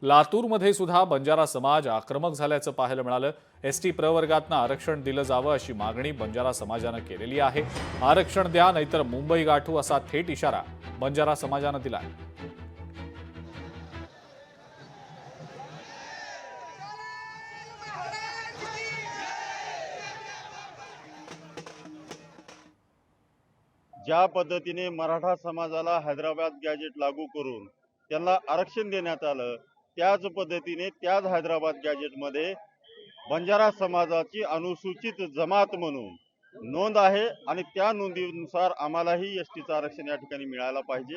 लातूरमध्ये सुद्धा बंजारा समाज आक्रमक झाल्याचं पाहायला मिळालं। एसटी प्रवर्गातनं आरक्षण दिलं जावं अशी मागणी बंजारा समाजानं केलेली आहे। आरक्षण द्या नाहीतर मुंबई गाठू असा थेट इशारा बंजारा समाजानं दिलाय। ज्या पद्धतीने मराठा समाजाला हैदराबाद गॅजेट लागू करून त्यांना आरक्षण देण्यात आलं, त्याच पद्धतीने त्याच हैदराबाद गॅजेटमध्ये बंजारा समाजाची अनुसूचित जमात म्हणून नोंद आहे आणि त्या नोंदीनुसार आम्हालाही एसटीचं आरक्षण या ठिकाणी मिळायला पाहिजे।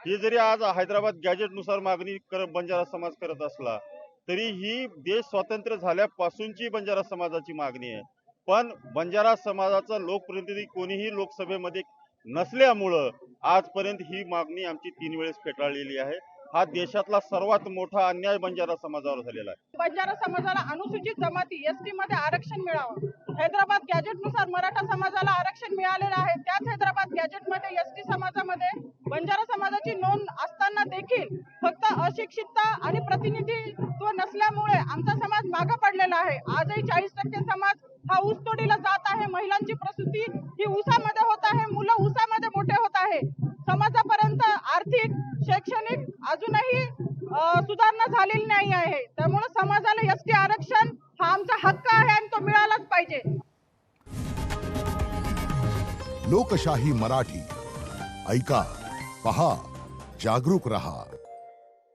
ही जरी आज हैदराबाद गॅजेटनुसार मागणी बंजारा समाज करत असला तरी ही देश स्वतंत्र झाल्यापासूनची बंजारा समाजाची मागणी आहे। पण बंजारा समाजाचा लोकप्रतिनिधी कोणीही लोकसभेमध्ये नसल्यामुळं आजपर्यंत ही मागणी आमची 3 वेळेस फेटाळलेली आहे। हा देशातला सर्वात मोठा अन्याय बंजारा समाजावर झालेला आहे। बंजारा समाजाला अनुसूचित जमाती एसटी मध्ये आरक्षण मिळावं। हैदराबाद गॅजेटनुसार मराठा समाजाला आरक्षण मिळालेलं आहे, त्याच हैदराबाद गॅजेटमध्ये एसटी समाजामध्ये बंजारा समाजाची नोंद असताना देखील फक्त अशिक्षितता आणि प्रतिनिधित्व नसल्यामुळे आमचा समाज मागे पडलेला आहे। आजही 40% समाज हा ऊसतोडीला जात आहे। महिलांची प्रसूती ही ऊसामध्ये होत आहे, मुलं ऊसामध्ये मोठे होत आहे। समाजापर्यंत आर्थिक शैक्षणिक अजूनही सुधारणा झालेली नाही आहे। त्यामुळे समाजाला एसटी आरक्षण हा आमचा हक्क आहे आणि तो मिळालाच पाहिजे। लोकशाही मराठी ऐका, पहा, जागरूक रहा।